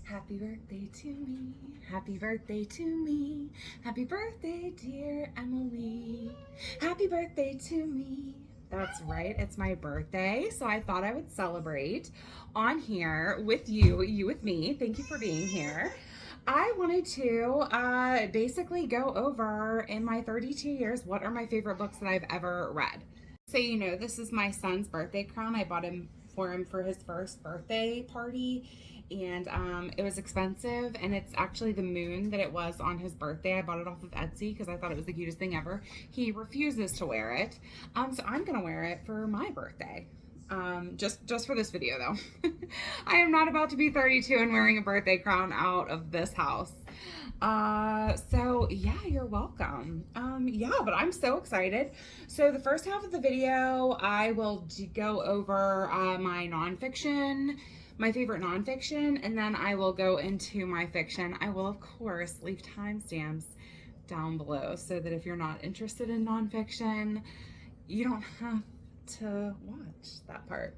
Happy birthday to me. Happy birthday to me. Happy birthday, dear Emily. Happy birthday to me. That's right, it's my birthday, so I thought I would celebrate on here with you with me. Thank you for being here. I wanted to basically go over in my 32 years what are my favorite books that I've ever read. So, this is my son's birthday crown. I bought him for him for his first birthday party, and it was expensive, and it's actually the moon that it was on his birthday. I bought it off of Etsy because I thought it was the cutest thing ever. He refuses to wear it, so I'm gonna wear it for my birthday. Just for this video though. I am not about to be 32 and wearing a birthday crown out of this house. So yeah, you're welcome. Yeah, but I'm so excited. So the first half of the video, I will go over my nonfiction, my favorite nonfiction, and then I will go into my fiction. I will, of course, leave timestamps down below so that if you're not interested in nonfiction, you don't have to watch that part.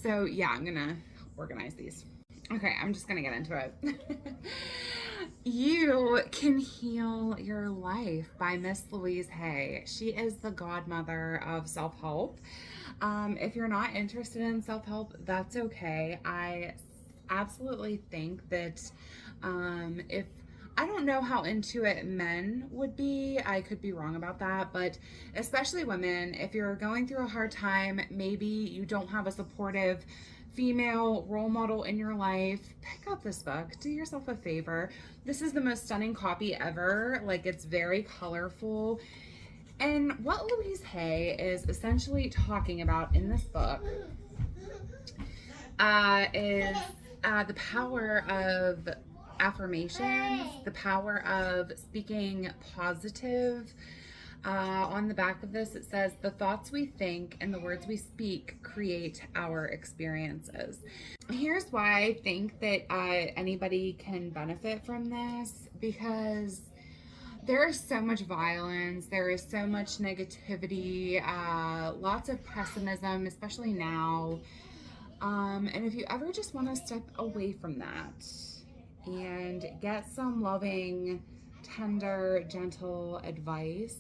So yeah, I'm gonna organize these. Okay, I'm just gonna get into it. You Can Heal Your Life by Miss Louise Hay. She is the godmother of self-help. If you're not interested in self-help, that's okay. I absolutely think that if I don't know how into it men would be. I could be wrong about that, but especially women, if you're going through a hard time, maybe you don't have a supportive female role model in your life, pick up this book. Do yourself a favor. This is the most stunning copy ever. Like, it's very colorful. And what Louise Hay is essentially talking about in this book is the power of affirmations, the power of speaking positive. On the back of this, it says, the thoughts we think and the words we speak create our experiences. Here's why I think that anybody can benefit from this, because there is so much violence, there is so much negativity, lots of pessimism, especially now. And if you ever just want to step away from that and get some loving, tender, gentle advice,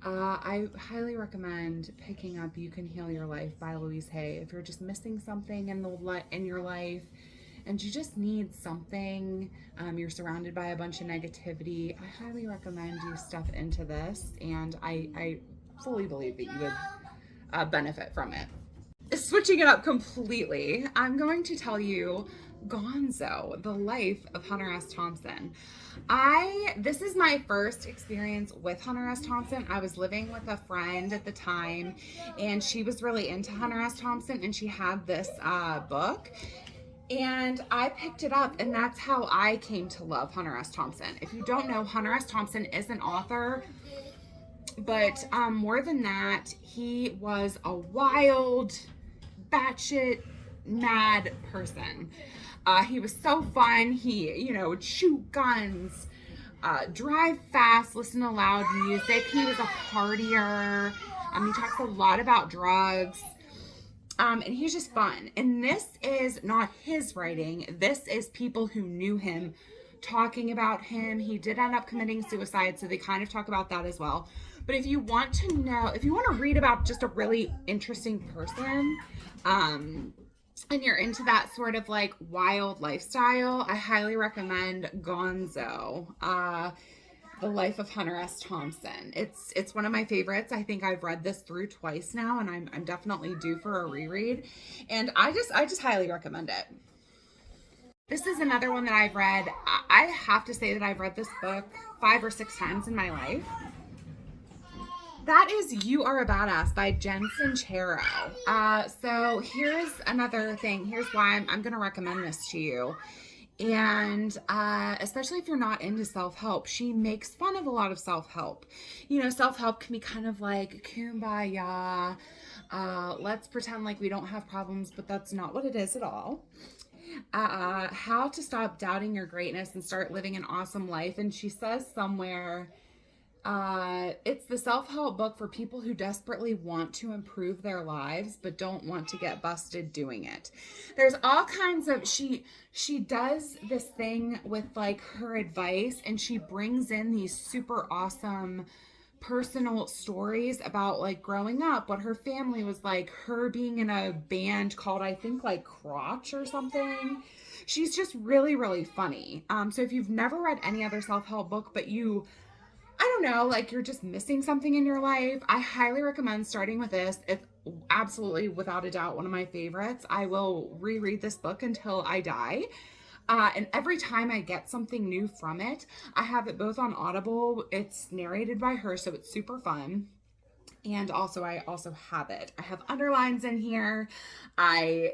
I highly recommend picking up You Can Heal Your Life by Louise Hay. If you're just missing something in your life and you just need something, you're surrounded by a bunch of negativity, I highly recommend you step into this, and I fully believe that you would benefit from it. Switching it up completely, I'm going to tell you Gonzo, The Life of Hunter S. Thompson. This is my first experience with Hunter S. Thompson. I was living with a friend at the time, and she was really into Hunter S. Thompson, and she had this book, and I picked it up, and that's how I came to love Hunter S. Thompson. If you don't know, Hunter S. Thompson is an author, but more than that, he was a wild, batshit mad person. He was so fun. He, would shoot guns, drive fast, listen to loud music. He was a partier. He talks a lot about drugs. And he's just fun. And this is not his writing. This is people who knew him talking about him. He did end up committing suicide, so they kind of talk about that as well. But if you want to read about just a really interesting person, and you're into that sort of like wild lifestyle, I highly recommend Gonzo, The Life of Hunter S. Thompson. It's one of my favorites. I think I've read this through twice now, and I'm definitely due for a reread. And I just highly recommend it. This is another one that I've read. I have to say that I've read this book 5 or 6 times in my life. That is You Are a Badass by Jen Sincero. So here's another thing. Here's why I'm going to recommend this to you. And especially if you're not into self-help, she makes fun of a lot of self-help. Self-help can be kind of like kumbaya. Let's pretend like we don't have problems, but that's not what it is at all. How to stop doubting your greatness and start living an awesome life. And she says somewhere, It's the self-help book for people who desperately want to improve their lives but don't want to get busted doing it. There's all kinds of she does this thing with like her advice, and she brings in these super awesome personal stories about like growing up, what her family was like, her being in a band called, I think, like Crotch or something. She's just really, really funny. So if you've never read any other self-help book, but I don't know, like you're just missing something in your life, I highly recommend starting with this. It's absolutely, without a doubt, one of my favorites. I will reread this book until I die. And every time I get something new from it, I have it both on Audible. It's narrated by her, so it's super fun. And also, I also have it. I have underlines in here. I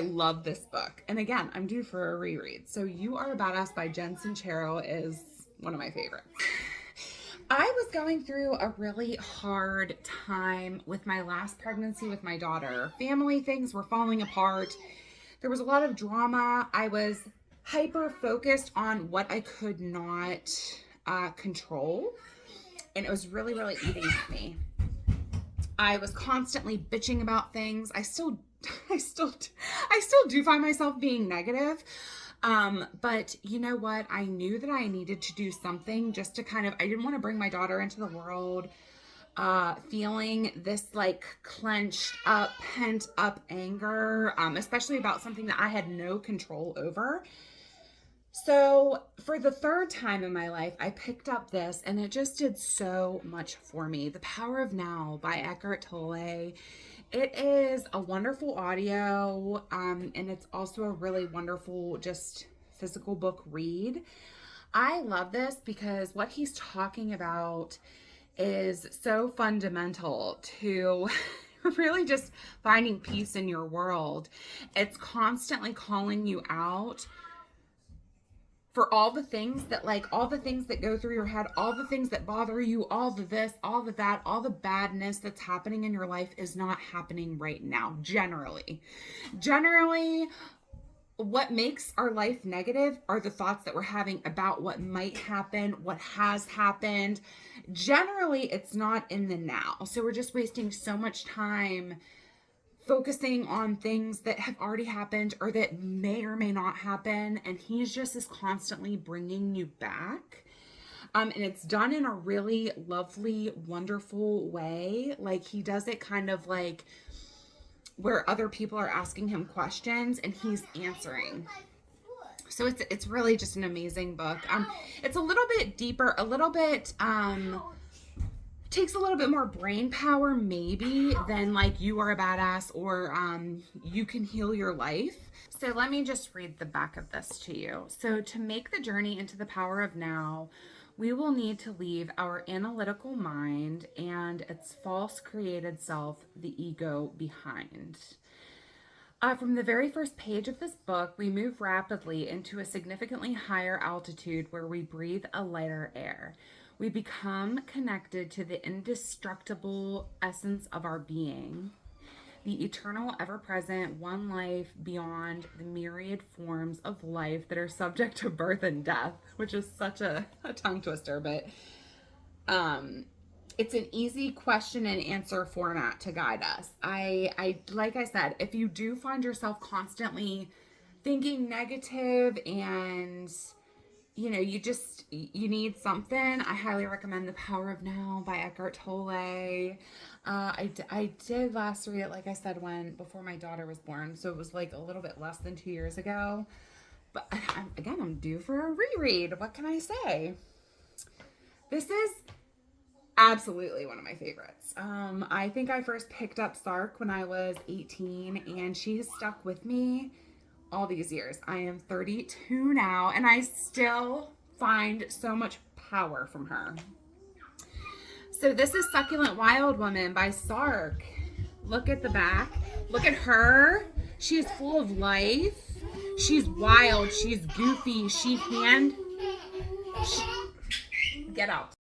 love this book. And again, I'm due for a reread. So You Are a Badass by Jen Sincero is one of my favorites. I was going through a really hard time with my last pregnancy with my daughter. Family things were falling apart. There was a lot of drama. I was hyper focused on what I could not control. And it was really, really eating at me. I was constantly bitching about things. I still do find myself being negative. But you know what? I knew that I needed to do something just to I didn't want to bring my daughter into the world, feeling this like clenched up, pent up anger, especially about something that I had no control over. So for the third time in my life, I picked up this, and it just did so much for me. The Power of Now by Eckhart Tolle. It is a wonderful audio, and it's also a really wonderful just physical book read. I love this because what he's talking about is so fundamental to really just finding peace in your world. It's constantly calling you out for all the things that go through your head, all the things that bother you, all the this, all the that, all the badness that's happening in your life is not happening right now, generally, what makes our life negative are the thoughts that we're having about what might happen, what has happened. Generally, it's not in the now. So we're just wasting so much time focusing on things that have already happened or that may or may not happen. And he's just is constantly bringing you back. And it's done in a really lovely, wonderful way. Like he does it kind of like where other people are asking him questions and he's answering. So it's really just an amazing book. It's a little bit deeper, a little bit, takes a little bit more brain power maybe than like You Are a Badass or You Can Heal Your Life. So let me just read the back of this to you. So to make the journey into the power of now, we will need to leave our analytical mind and its false created self, the ego, behind. From the very first page of this book, we move rapidly into a significantly higher altitude where we breathe a lighter air. We become connected to the indestructible essence of our being, the eternal, ever-present, one life beyond the myriad forms of life that are subject to birth and death, which is such a tongue twister, but it's an easy question and answer format to guide us. I like I said, if you do find yourself constantly thinking negative and you need something, I highly recommend The Power of Now by Eckhart Tolle. I did last read it, like I said, before my daughter was born, so it was like a little bit less than 2 years ago. But I'm due for a reread. What can I say? This is absolutely one of my favorites. I think I first picked up Sark when I was 18, and she has stuck with me all these years. I am 32 now, and I still find so much power from her. So this is Succulent Wild Woman by Sark. Look at the back. Look at her. She's full of life. She's wild. She's goofy. Get out.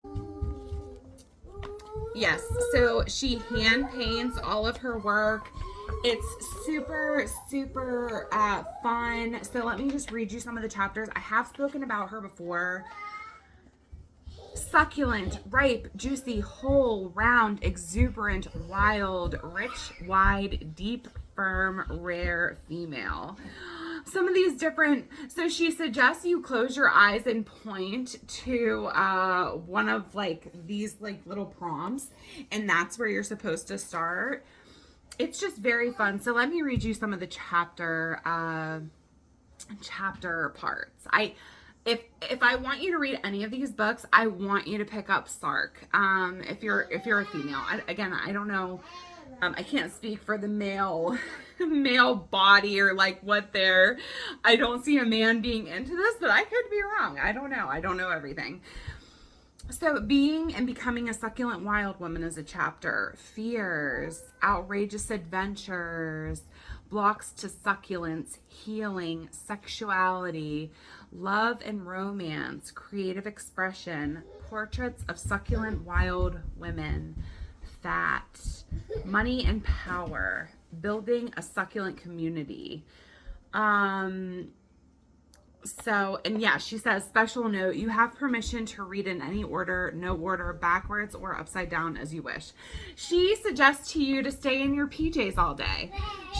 Yes, so she hand paints all of her work. It's super, super fun. So let me just read you some of the chapters. I have spoken about her before. Succulent, ripe, juicy, whole, round, exuberant, wild, rich, wide, deep, firm, rare, female. Some of these different, so she suggests you close your eyes and point to one of like these like little prompts, and that's where you're supposed to start. It's just very fun. So let me read you some of the chapter parts. If I want you to read any of these books, I want you to pick up Sark. If you're a female, again, I don't know. I can't speak for the male body or like what they're. I don't see a man being into this, but I could be wrong. I don't know. I don't know everything. So being and becoming a succulent wild woman is a chapter. Fears, outrageous adventures, blocks to succulence, healing, sexuality, love and romance, creative expression, portraits of succulent wild women, fat, money and power, building a succulent community. And yeah, she says, special note, you have permission to read in any order, no order, backwards or upside down as you wish. She suggests to you to stay in your PJs all day.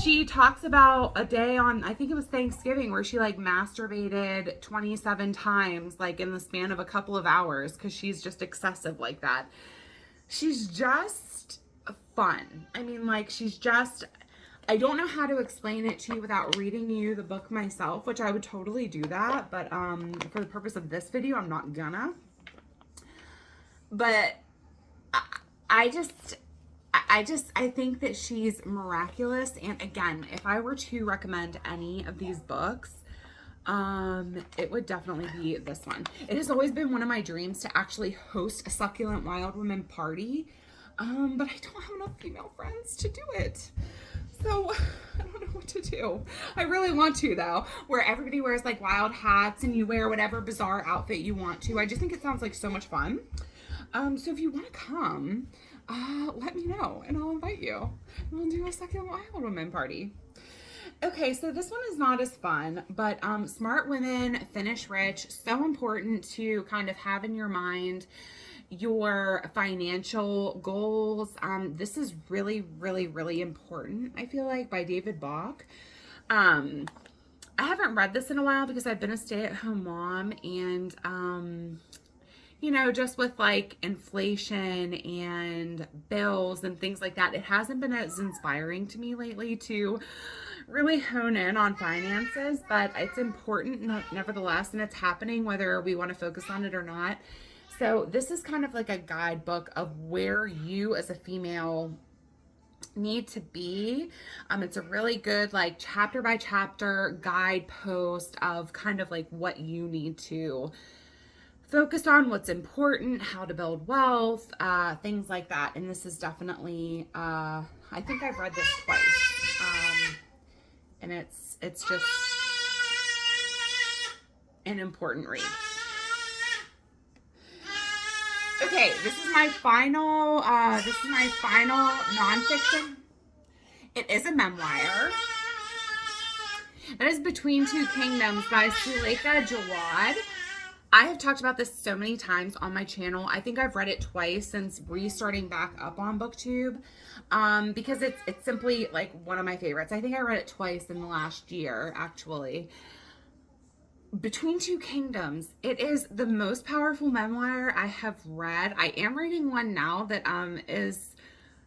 She talks about a day on, I think it was Thanksgiving, where she like masturbated 27 times, like in the span of a couple of hours, because she's just excessive like that. She's just fun. I mean, like, she's just, I don't know how to explain it to you without reading you the book myself, which I would totally do that, but for the purpose of this video, I'm not gonna. But I think that she's miraculous, and again, if I were to recommend any of these books, it would definitely be this one. It has always been one of my dreams to actually host a Succulent Wild Women party, but I don't have enough female friends to do it. So I don't know what to do. I really want to though, where everybody wears like wild hats and you wear whatever bizarre outfit you want to. I just think it sounds like so much fun. So if you want to come, let me know and I'll invite you. We'll do a Succulent Wild Women party. Okay, so this one is not as fun, but smart women finish rich. So important to kind of have in your mind your financial goals. This is really, really, really important, I feel like, by David Bach. I haven't read this in a while because I've been a stay-at-home mom, and you know, just with like inflation and bills and things like that, it hasn't been as inspiring to me lately to really hone in on finances, but it's important nevertheless, and it's happening whether we want to focus on it or not. So this is kind of like a guidebook of where you as a female need to be. It's a really good like chapter by chapter guidepost of kind of like what you need to focus on, what's important, how to build wealth, things like that. And this is definitely, I think I've read this twice. And it's just an important read. Okay, this is my final nonfiction. It is a memoir. It is Between Two Kingdoms by Suleika Jawad. I have talked about this so many times on my channel. I think I've read it twice since restarting back up on booktube, because it's simply like one of my favorites. I think I read it twice in the last year, actually. Between Two Kingdoms. It is the most powerful memoir I have read. I am reading one now that is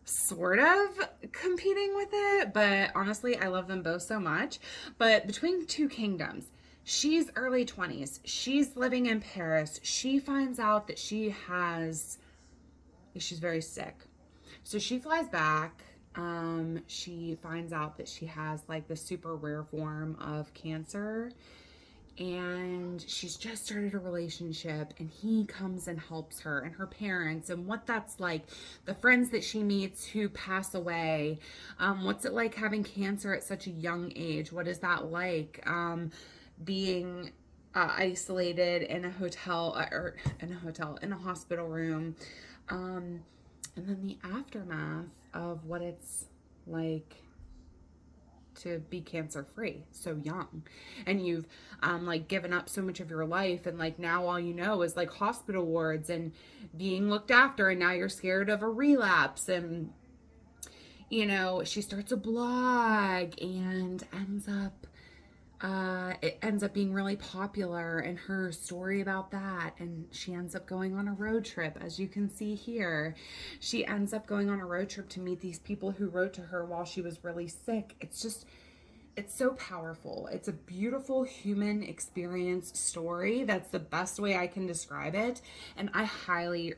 sort of competing with it, but honestly, I love them both so much. But Between Two Kingdoms, she's early 20s. She's living in Paris. She finds out that she's very sick. So she flies back. She finds out that she has like the super rare form of cancer. And she's just started a relationship, and he comes and helps her, and her parents, and what that's like, the friends that she meets who pass away. What's it like having cancer at such a young age? What is that like? Being isolated in a hotel, in a hospital room. And then the aftermath of what it's like to be cancer free so young, and you've like given up so much of your life, and like now all you know is like hospital wards and being looked after, and now you're scared of a relapse. And you know, she starts a blog and it ends up being really popular, and her story about that, and she ends up going on a road trip. As you can see here, she ends up going on a road trip to meet these people who wrote to her while she was really sick. It's so powerful. It's a beautiful human experience story. That's the best way I can describe it, and I highly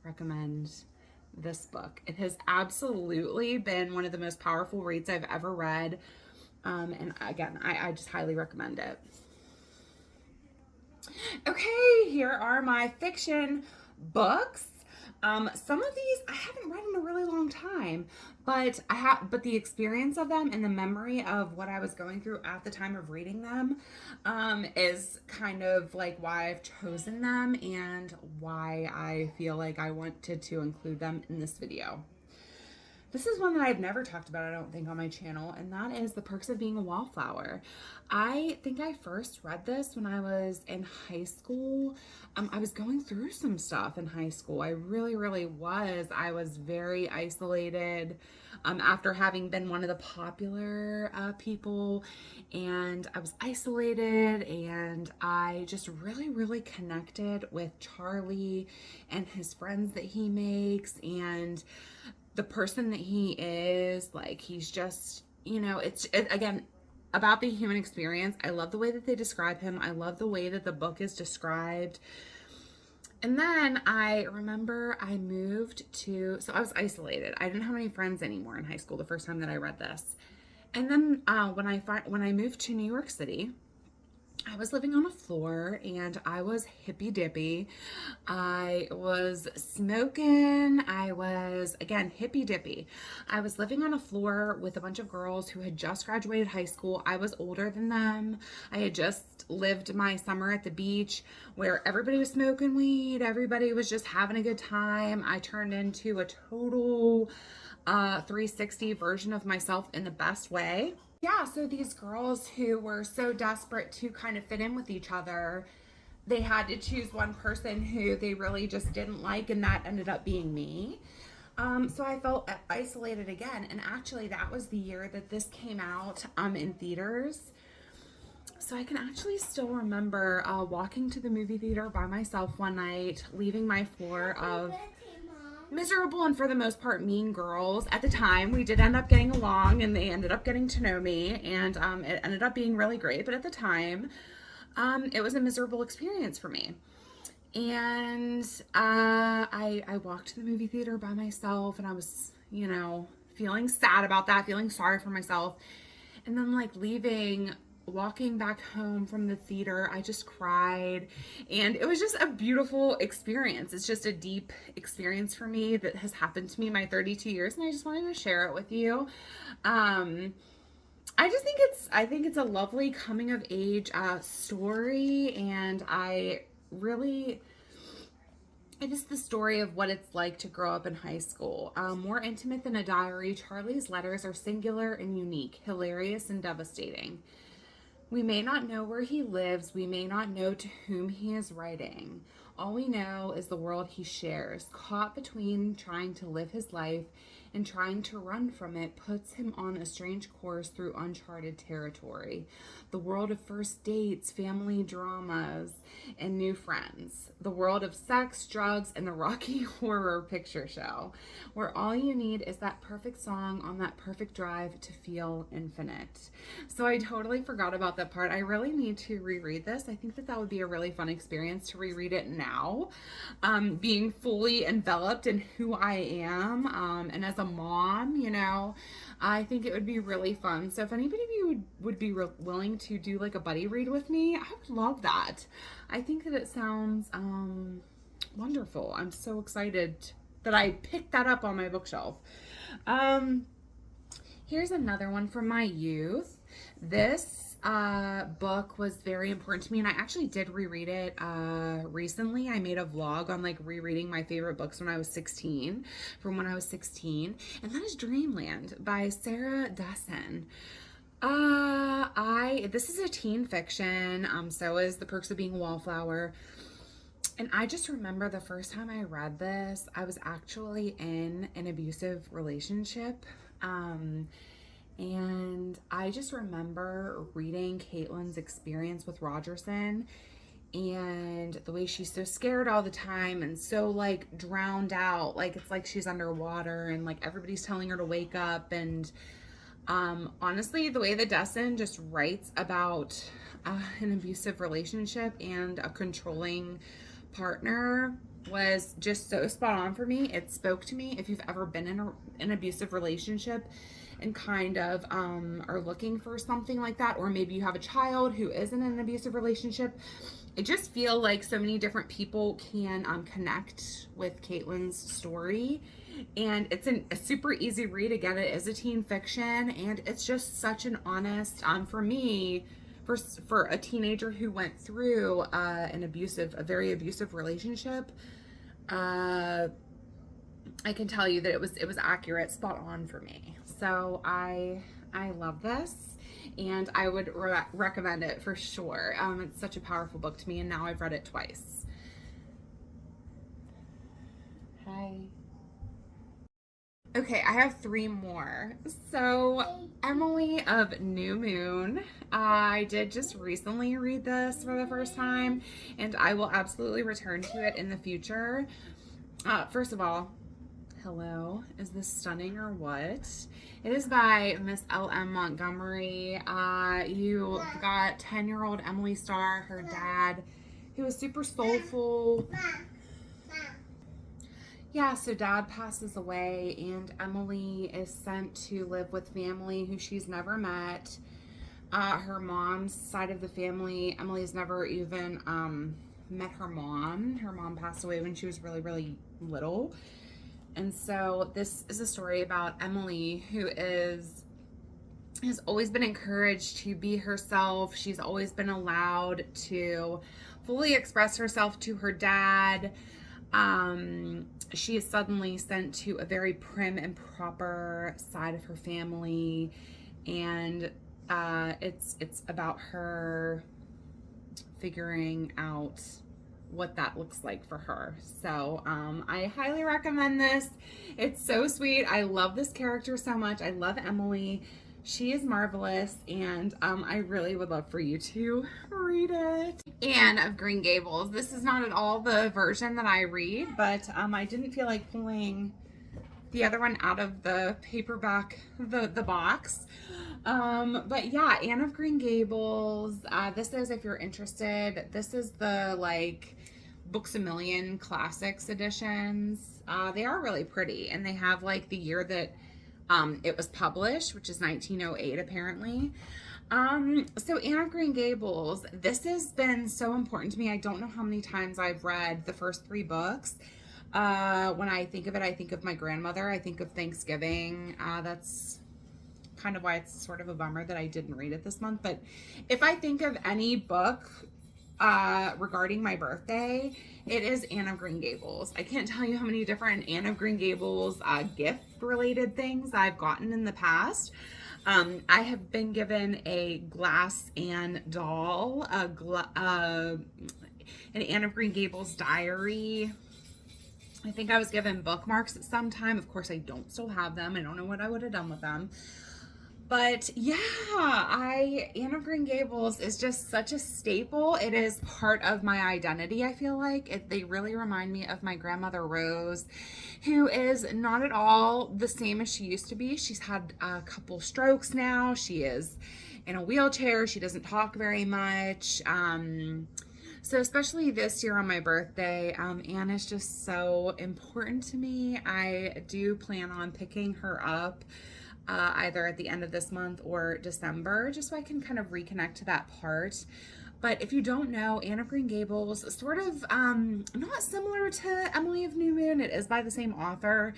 recommend this book. It has absolutely been one of the most powerful reads I've ever read. And again, I just highly recommend it. Okay, here are my fiction books. Some of these I haven't read in a really long time, but but the experience of them and the memory of what I was going through at the time of reading them, is kind of like why I've chosen them and why I feel like I wanted to include them in this video. This is one that I've never talked about, I don't think, on my channel, and that is The Perks of Being a Wallflower. I think I first read this when I was in high school. I was going through some stuff in high school. I really, really was. I was very isolated after having been one of the popular people, and I was isolated, and I just really, really connected with Charlie and his friends that he makes, and the person that he is. Like, he's just, you know, again, about the human experience. I love the way that they describe him. I love the way that the book is described. And then I remember I moved to, so I was isolated. I didn't have any friends anymore in high school the first time that I read this. And then when I moved to New York City, I was living on a floor, and I was hippy dippy. I was smoking. I was, again, hippy dippy. I was living on a floor with a bunch of girls who had just graduated high school. I was older than them. I had just lived my summer at the beach where everybody was smoking weed. Everybody was just having a good time. I turned into a total 360 version of myself in the best way. Yeah, so these girls who were so desperate to kind of fit in with each other, they had to choose one person who they really just didn't like, and that ended up being me. So I felt isolated again, and actually that was the year that this came out in theaters. So I can actually still remember walking to the movie theater by myself one night, leaving my floor of miserable and for the most part mean girls. At the time, we did end up getting along, and they ended up getting to know me, and it ended up being really great. But at the time, it was a miserable experience for me. And I walked to the movie theater by myself, and I was, you know, feeling sad about that, feeling sorry for myself. And then like walking back home from the theater, I just cried, and it was just a beautiful experience. It's just a deep experience for me that has happened to me my 32 years, and I just wanted to share it with you. I think it's a lovely coming of age story, and it is the story of what it's like to grow up in high school. More intimate than a diary, Charlie's letters are singular and unique, hilarious and devastating. We may not know where he lives. We may not know to whom he is writing. All we know is the world he shares. Caught between trying to live his life and trying to run from it puts him on a strange course through uncharted territory. The world of first dates, family dramas, and new friends. The world of sex, drugs, and the Rocky Horror Picture Show, where all you need is that perfect song on that perfect drive to feel infinite. So I totally forgot about that part. I really need to reread this. I think that would be a really fun experience to reread it now, being fully enveloped in who I am, and as a mom, you know, I think it would be really fun. So if anybody of you would be willing to do like a buddy read with me, I would love that. I think that it sounds wonderful. I'm so excited that I picked that up on my bookshelf. Here's another one from my youth. This book was very important to me, and I actually did reread it recently. I made a vlog on like rereading my favorite books when I was 16, from when I was 16, and that is Dreamland by Sarah Dessen. This is a teen fiction. So is The Perks of Being a Wallflower. And I just remember the first time I read this, I was actually in an abusive relationship. And I just remember reading Caitlin's experience with Rogerson and the way she's so scared all the time and so like drowned out. Like it's like she's underwater and like everybody's telling her to wake up. And honestly, the way that Dessen just writes about an abusive relationship and a controlling partner was just so spot on for me. It spoke to me. If you've ever been in an abusive relationship and kind of are looking for something like that, or maybe you have a child who is in an abusive relationship, I just feel like so many different people can connect with Caitlin's story. And it's a super easy read. Again, it is a teen fiction, and it's just such an honest, for me, for a teenager who went through a very abusive relationship, I can tell you that it was accurate, spot on for me. So I love this, and I would recommend it for sure. It's such a powerful book to me, and now I've read it twice. Hi. Okay, I have 3 more. So, Emily of New Moon. I did just recently read this for the first time, and I will absolutely return to it in the future. First of all, hello. Is this stunning or what? It is by Miss L.M. Montgomery. You've got 10-year-old Emily Starr, her dad, who is super soulful. Yeah, so dad passes away, and Emily is sent to live with family who she's never met. Her mom's side of the family, Emily's never even met her mom. Her mom passed away when she was really, really little. And so this is a story about Emily, who has always been encouraged to be herself. She's always been allowed to fully express herself to her dad. She is suddenly sent to a very prim and proper side of her family, and it's about her figuring out what that looks like for her. So I highly recommend this. It's so sweet. I love this character so much. I love Emily. She is marvelous, and I really would love for you to read it. Anne of Green Gables. This is not at all the version that I read, but I didn't feel like pulling the other one out of the paperback, the box. But yeah, Anne of Green Gables. This is, if you're interested, this is the like Books A Million Classics editions. They are really pretty, and they have like the year that it was published, which is 1908 apparently. So Anne of Green Gables, this has been so important to me. I don't know how many times I've read the first 3 books. When I think of it, I think of my grandmother. I think of Thanksgiving. That's kind of why it's sort of a bummer that I didn't read it this month. But if I think of any book regarding my birthday, it is Anne of Green Gables. I can't tell you how many different Anne of Green Gables gift related things I've gotten in the past. I have been given a glass Anne doll, an Anne of Green Gables diary. I think I was given bookmarks at some time. Of course, I don't still have them. I don't know what I would have done with them. But yeah, Anne of Green Gables is just such a staple. It is part of my identity, I feel like. They really remind me of my grandmother Rose, who is not at all the same as she used to be. She's had a couple strokes now. She is in a wheelchair. She doesn't talk very much. So especially this year on my birthday, Anne is just so important to me. I do plan on picking her up either at the end of this month or December, just so I can kind of reconnect to that part. But if you don't know, Anne of Green Gables is sort of not similar to Emily of New Moon. It is by the same author.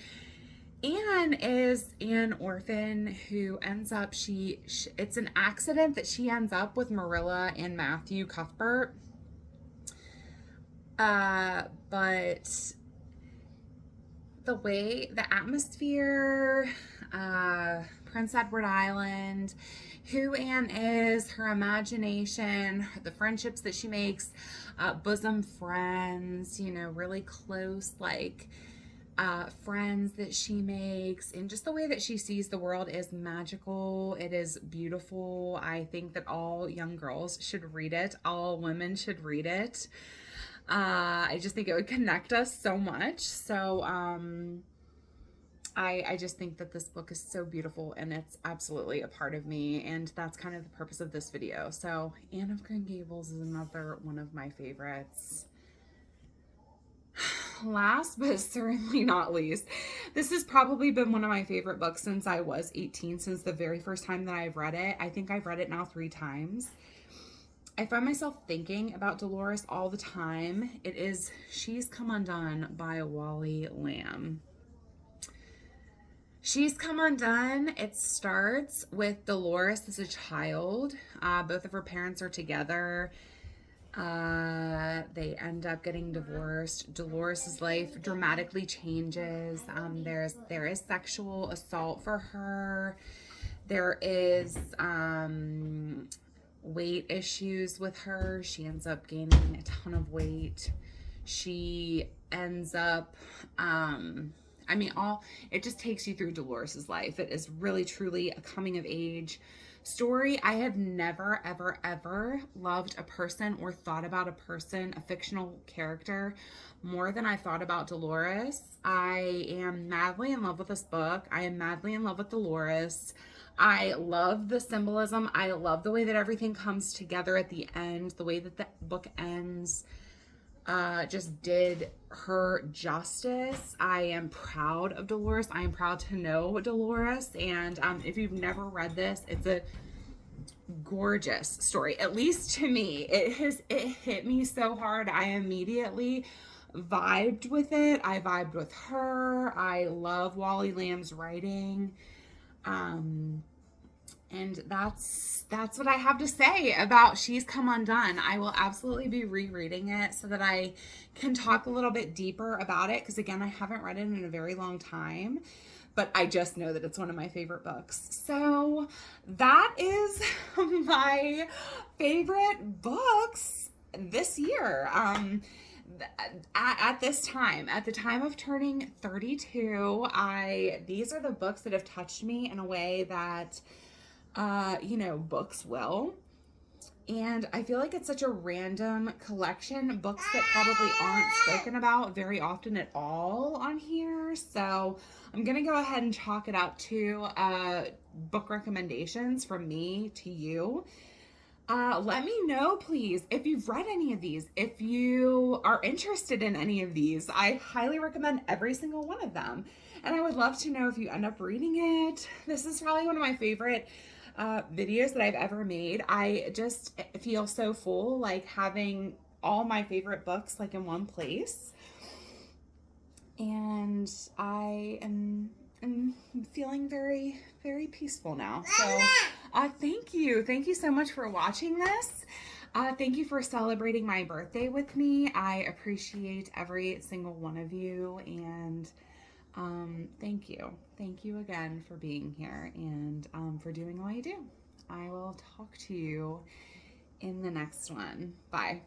Anne is an orphan who ends up, it's an accident that she ends up with Marilla and Matthew Cuthbert. But the way, the atmosphere, Prince Edward Island, who Anne is, her imagination, the friendships that she makes, bosom friends, you know, really close, like, friends that she makes, and just the way that she sees the world is magical. It is beautiful. I think that all young girls should read it. All women should read it. I just think it would connect us so much. So I just think that this book is so beautiful, and it's absolutely a part of me, and that's kind of the purpose of this video. So Anne of Green Gables is another one of my favorites. Last but certainly not least, this has probably been one of my favorite books since I was 18, since the very first time that I've read it. I think I've read it now 3 times. I find myself thinking about Dolores all the time. It is She's Come Undone by Wally Lamb. She's Come Undone, it starts with Dolores as a child. Both of her parents are together. They end up getting divorced. Dolores' life dramatically changes. There is sexual assault for her. There is weight issues with her. She ends up gaining a ton of weight. She ends up it just takes you through Dolores' life. It is really truly a coming of age story. I have never, ever, ever loved a person or thought about a person, a fictional character, more than I thought about Dolores. I am madly in love with this book. I am madly in love with Dolores. I love the symbolism. I love the way that everything comes together at the end. The way that the book ends just did her justice. I am proud of Dolores. I am proud to know Dolores. And if you've never read this, it's a gorgeous story. At least to me, it hit me so hard. I immediately vibed with it. I vibed with her. I love Wally Lamb's writing. And that's what I have to say about She's Come Undone. I will absolutely be rereading it so that I can talk a little bit deeper about it, because again, I haven't read it in a very long time, but I just know that it's one of my favorite books. So that is my favorite books this year. At this time, at the time of turning 32, these are the books that have touched me in a way that books will. And I feel like it's such a random collection, books that probably aren't spoken about very often at all on here. So I'm going to go ahead and chalk it up to book recommendations from me to you. Let me know, please, if you've read any of these, if you are interested in any of these. I highly recommend every single one of them. And I would love to know if you end up reading it. This is probably one of my favorite videos that I've ever made. I just feel so full, like having all my favorite books like in one place. And I am feeling very, very peaceful now. So thank you. Thank you so much for watching this. Thank you for celebrating my birthday with me. I appreciate every single one of you. And thank you. Thank you again for being here and for doing all you do. I will talk to you in the next one. Bye.